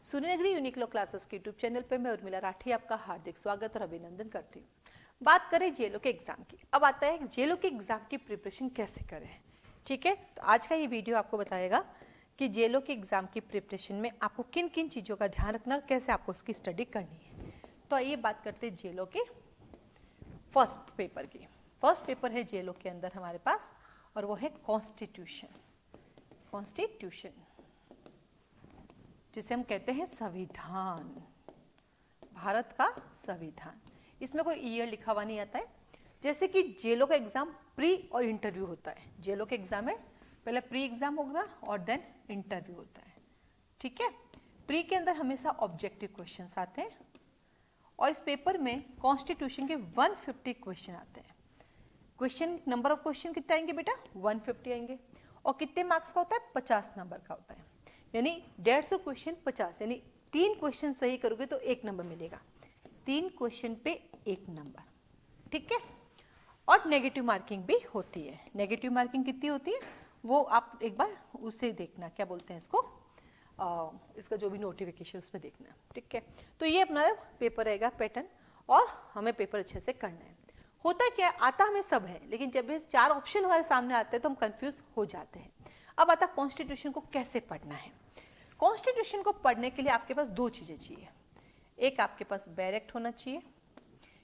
Suryanagari unique law classes के YouTube channel पर मैं उर्मिला राठी आपका हार्दिक स्वागत और अभिनंदन करती हूँ। बात करें जेलो के एग्जाम की। अब आता है जेलो के एग्जाम की प्रिपरेशन कैसे करें। ठीक है, तो आज का ये वीडियो आपको बताएगा कि जेलो के एग्जाम की प्रिपरेशन में आपको किन किन चीज़ों का ध्यान रखना और कैसे आपको उसकी स्टडी करनी है। तो आइए बात करते हैं जेलो के फर्स्ट पेपर की। फर्स्ट पेपर है जेलो के अंदर हमारे पास और वो है कॉन्स्टिट्यूशन। कॉन्स्टिट्यूशन जिसे हम कहते हैं संविधान, भारत का संविधान। इसमें कोई ईयर लिखा हुआ नहीं आता है। जैसे कि जेलो का एग्जाम प्री और इंटरव्यू होता है। जेलो के एग्जाम में पहले प्री एग्जाम होगा और देन इंटरव्यू होता है। ठीक है, प्री के अंदर हमेशा ऑब्जेक्टिव क्वेश्चंस आते हैं और इस पेपर में कॉन्स्टिट्यूशन के 150 क्वेश्चन आते हैं। क्वेश्चन नंबर ऑफ क्वेश्चन कितने आएंगे बेटा? 150 आएंगे। और कितने मार्क्स का होता है? 50 नंबर का होता है। यानी 150 क्वेश्चन 50, यानी 3 क्वेश्चन सही करोगे तो 1 नंबर मिलेगा। 3 क्वेश्चन पे 1 नंबर। ठीक है, और नेगेटिव मार्किंग भी होती है। नेगेटिव मार्किंग कितनी होती है वो आप एक बार उससे देखना, क्या बोलते हैं इसको, इसका जो भी नोटिफिकेशन उसमें देखना। ठीक है, तो ये अपना पेपर रहेगा पैटर्न और हमें पेपर अच्छे से करना है। होता क्या है, आता हमें सब है, लेकिन जब ये 4 ऑप्शन हमारे सामने आते हैं तो हम कंफ्यूज हो जाते हैं। अब आता कॉन्स्टिट्यूशन को कैसे पढ़ना है। कॉन्स्टिट्यूशन को पढ़ने के लिए आपके पास 2 चीजें चाहिए। एक आपके पास डायरेक्ट होना चाहिए,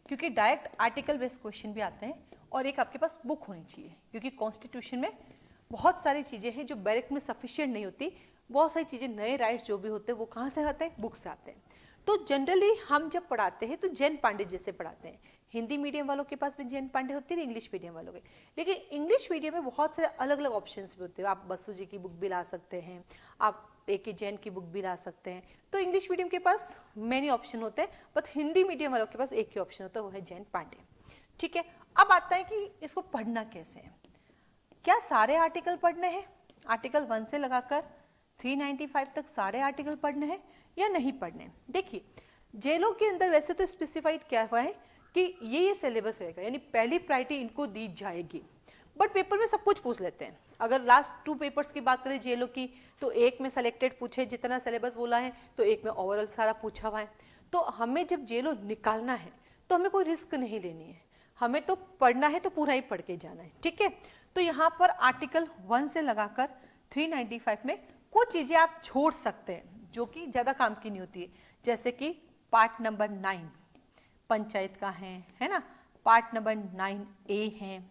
क्योंकि डायरेक्ट आर्टिकल बेस्ड क्वेश्चन भी आते हैं, और एक आपके पास बुक होनी चाहिए, क्योंकि कॉन्स्टिट्यूशन में बहुत सारी चीजें हैं जो डायरेक्ट में सफिशिएंट नहीं होती। बहुत सारी चीजें, नए राइट्स जो भी होते हैं वो कहाँ से आते हैं? बुक से आते हैं। तो जनरली हम जब पढ़ाते हैं तो जैन पांडे जैसे पढ़ाते हैं। हिंदी मीडियम वालों के पास भी जैन पांडे होती है, इंग्लिश मीडियम वालों के। लेकिन इंग्लिश मीडियम में बहुत सारे अलग अलग ऑप्शंस भी होते हैं। आप बसु जी की बुक भी ला सकते हैं, आप एक जैन की बुक भी ला सकते हैं। तो इंग्लिश मीडियम के पास मैनी ऑप्शन होते हैं, बट हिंदी मीडियम वालों के पास एक ही ऑप्शन होता है, वो है जैन पांडे। ठीक है, अब आता है कि इसको पढ़ना कैसे है। क्या सारे आर्टिकल पढ़ने हैं? आर्टिकल 1 से लगाकर 395 तक सारे आर्टिकल पढ़ने हैं या नहीं पढ़ने? देखिए, जेलो के अंदर वैसे तो स्पेसिफाइड क्या हुआ है कि ये सिलेबस रहेगा, यानी पहली प्रायोरिटी इनको दी जाएगी। बट पेपर में सब कुछ पूछ लेते हैं। अगर लास्ट 2 पेपर्स की बात करें जेलो की, तो एक में सेलेक्टेड पूछे जितना सिलेबस बोला है, तो एक में ओवरऑल सारा पूछा हुआ है। तो हमें जब जेलो निकालना है तो हमें कोई रिस्क नहीं लेनी है, हमें तो पढ़ना है तो पूरा ही पढ़ के जाना है। ठीक है, तो यहाँ पर आर्टिकल 1 से लगाकर 395 में कुछ चीजें आप छोड़ सकते हैं जो कि ज्यादा काम की नहीं होती है। जैसे कि पार्ट नंबर 9 पंचायत का है ना, पार्ट नंबर 9A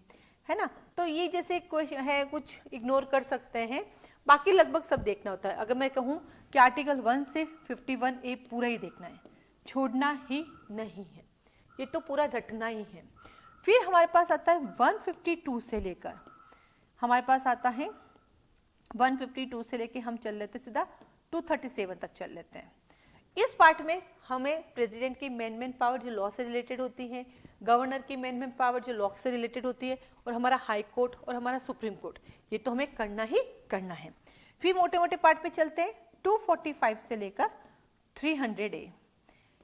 है ना। तो ये जैसे क्वेश्चन है, कुछ इग्नोर कर सकते हैं, बाकी लगभग सब देखना होता है। अगर मैं कहूँ कि आर्टिकल 1 से 51A पूरा ही देखना है, छोड़ना ही नहीं है, ये तो पूरा रटना ही है। फिर हमारे पास आता है 152 से लेकर, हमारे पास आता है 152 से लेकर हम चल लेते सीधा 237 तक चल लेते हैं। इस पार्ट में हमें प्रेसिडेंट की मेनमेंट पावर जो लॉ से रिलेटेड होती है, गवर्नर की मेनमेंट पावर जो लॉ से रिलेटेड होती है, और हमारा हाई कोर्ट और हमारा सुप्रीम कोर्ट, ये तो हमें करना ही करना है। फिर मोटे मोटे पार्ट पे चलते हैं, 245 से लेकर 300A,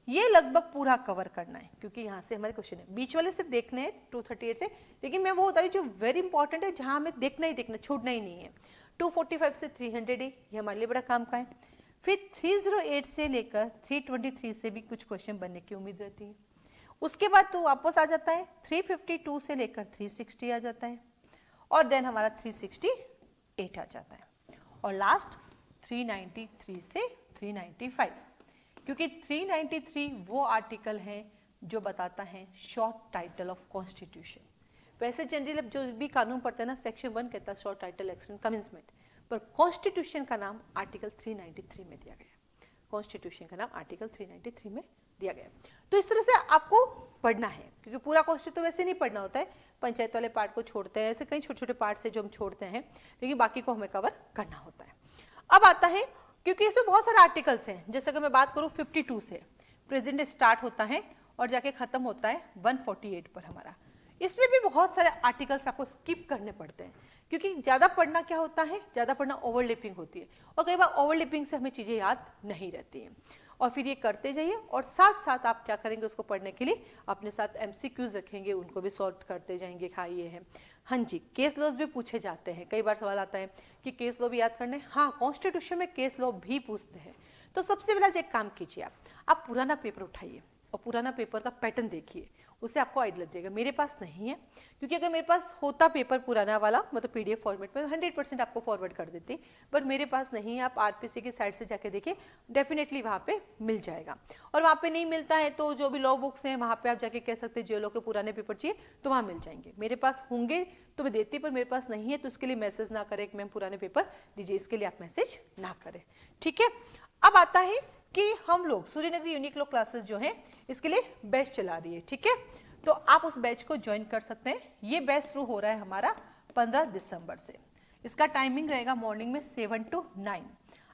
ये लगभग पूरा कवर करना है, क्योंकि यहाँ से हमारे क्वेश्चन है। बीच वाले सिर्फ देखने हैं 238 से, लेकिन मैं वो बता रही जो वेरी इंपॉर्टेंट है, जहाँ हमें देखना ही देखना, छोड़ना ही नहीं है। 245 से 300A ये हमारे लिए बड़ा काम का है। फिर 308 से लेकर 323 से भी कुछ क्वेश्चन बनने की उम्मीद रहती है। उसके बाद तो वापस आ जाता है 352 से लेकर 360 आ जाता है, और देन हमारा 368 आ जाता है, और लास्ट 393 से 395, क्योंकि 393 वो आर्टिकल है जो बताता है शॉर्ट टाइटल ऑफ कॉन्स्टिट्यूशन। वैसे जनरली जो भी कानून पढ़ते हैं ना, सेक्शन 1 कहता है शॉर्ट टाइटल एक्शन कमेंसमेंट, पर कॉन्स्टिट्यूशन का नाम आर्टिकल 393 में दिया गया। कॉन्स्टिट्यूशन का नाम आर्टिकल 393 में दिया गया। तो इस तरह से आपको पढ़ना है, क्योंकि पूरा कॉन्स्टिट्यूशन तो वैसे नहीं पढ़ना होता है, पंचायत वाले पार्ट को छोड़ते हैं, ऐसे कई छोटे छोटे पार्ट से जो हम छोड़ते हैं, लेकिन बाकी को हमें कवर करना होता है। अब आता है, क्योंकि इसमें बहुत सारे आर्टिकल्स हैं, जैसे अगर मैं बात करूँ 52 से प्रेजेंट स्टार्ट होता है और जाके खत्म होता है 148 पर हमारा। इसमें भी बहुत सारे आर्टिकल्स आपको स्किप करने पड़ते हैं, क्योंकि ज्यादा पढ़ना क्या होता है, ज्यादा पढ़ना ओवरलैपिंग होती है, और कई बार ओवरलैपिंग से हमें चीजें याद नहीं रहती हैं। और फिर ये करते जाइए, और साथ साथ आप क्या करेंगे, उसको पढ़ने के लिए अपने साथ MCQs रखेंगे, उनको भी सॉल्व करते जाएंगे। हाँ ये है, हाँ जी, केस लॉज भी पूछे जाते हैं। कई बार सवाल आता है कि केस लॉ भी याद करने, हाँ कॉन्स्टिट्यूशन में केस लॉ भी पूछते हैं। तो सबसे पहला एक काम कीजिए, आप पुराना पेपर उठाइए और पुराना पेपर का पैटर्न देखिए, उससे आपको आइडिया लग जाएगा। मेरे पास नहीं है, क्योंकि अगर मेरे पास होता पेपर पुराना वाला, मतलब पीडीएफ फॉर्मेट में 100% आपको फॉरवर्ड कर देती, बट मेरे पास नहीं है। आप आरपीसी की साइट से जाके देखिए, डेफिनेटली वहाँ पे मिल जाएगा। और वहाँ पे नहीं मिलता है तो जो भी लॉ बुक्स हैं वहाँ पे आप जाके कह सकते हैं जेलों के पुराने पेपर चाहिए, तो वहाँ मिल जाएंगे। मेरे पास होंगे तो मैं देती, पर मेरे पास नहीं है, तो उसके लिए मैसेज ना करें कि मैम पुराने पेपर दीजिए, इसके लिए आप मैसेज ना करें, ठीक है। अब आता है कि हम लोग सूर्यनगरी यूनिक लॉ क्लासेस जो है इसके लिए बैच चला रही है, ठीक है। तो आप उस बैच को ज्वाइन कर सकते हैं। ये बैच शुरू हो रहा है हमारा 15 दिसंबर से। इसका टाइमिंग रहेगा मॉर्निंग में 7 to 9।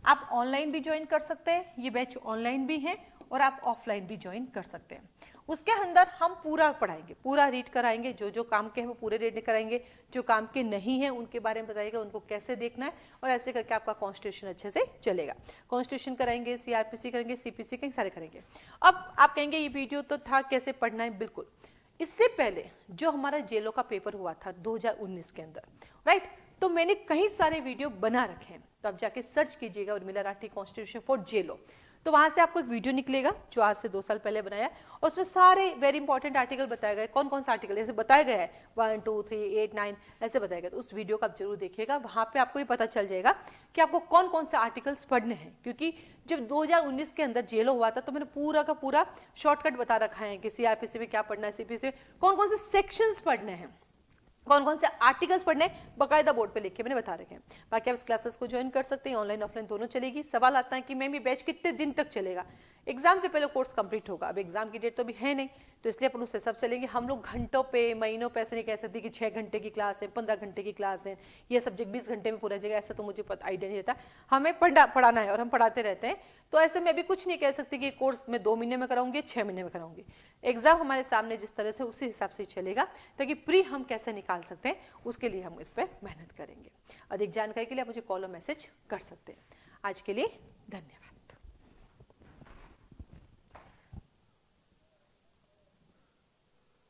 आप ऑनलाइन भी ज्वाइन कर सकते हैं, ये बैच ऑनलाइन भी है, और आप ऑफलाइन भी ज्वाइन कर सकते हैं। उसके अंदर हम पूरा पढ़ाएंगे, पूरा रीड कराएंगे, जो जो काम के हैं वो पूरे रीड कराएंगे, जो काम के नहीं है उनके बारे में बताएगा, उनको कैसे देखना है, और ऐसे करके आपका कॉन्स्टिट्यूशन अच्छे से चलेगा। कॉन्स्टिट्यूशन कराएंगे, सीआरपीसी करेंगे, सीपीसी करेंगे, सारे करेंगे। अब आप कहेंगे ये वीडियो तो था, कैसे पढ़ना है? बिल्कुल, इससे पहले जो हमारा जेलों का पेपर हुआ था 2019 के अंदर, राइट, तो मैंने कई सारे वीडियो बना रखे हैं, तो आप जाके सर्च कीजिएगा उर्मिला राठी कॉन्स्टिट्यूशन फॉर जेलो, तो वहां से आपको एक वीडियो निकलेगा जो आज से 2 साल पहले बनाया, और उसमें सारे वेरी इंपॉर्टेंट आर्टिकल बताए गए। कौन कौन सा आर्टिकल ऐसे बताया गया है, 1, 2, 3, 8, 9 ऐसे बताया गया। तो उस वीडियो को आप जरूर देखिएगा, वहां पे आपको ये पता चल जाएगा कि आपको कौन कौन से आर्टिकल्स पढ़ने हैं। क्योंकि जब 2019 के अंदर जेलो हुआ था तो मैंने पूरा का पूरा शॉर्टकट बता रखा है कि सीआरपीसी में क्या पढ़ना है, सीपीसी में कौन कौन से सेक्शंस पढ़ने हैं, कौन कौन से आर्टिकल्स पढ़ने, बकायदा बोर्ड पे लिख के मैंने बता रखे हैं। बाकी आप इस क्लासेस को ज्वाइन कर सकते हैं, ऑनलाइन ऑफलाइन दोनों चलेगी। सवाल आता है कि मैम ये बैच कितने दिन तक चलेगा? एग्जाम से पहले कोर्स कंप्लीट होगा, अब एग्जाम की डेट तो अभी है नहीं, तो इसलिए अपन उस हिसाब से चलेंगे। हम लोग घंटों पे, महीनों पे ऐसे नहीं कह सकते कि 6 घंटे की क्लास है, 15 घंटे की क्लास है, ये सब्जेक्ट 20 घंटे में पूरा जाएगा, ऐसा तो मुझे आइडिया नहीं रहता। हमें पढ़ाना है और हम पढ़ाते रहते हैं, तो ऐसे में अभी कुछ नहीं कह सकती कि कोर्स में 2 महीने में कराऊंगी, 6 महीने में कराऊंगी। एग्जाम हमारे सामने जिस तरह से, उसी हिसाब से चलेगा, ताकि प्री हम कैसे निकाल सकते हैं उसके लिए हम इस पर मेहनत करेंगे। अधिक जानकारी के लिए आप मुझे कॉल और मैसेज कर सकते हैं। आज के लिए धन्यवाद।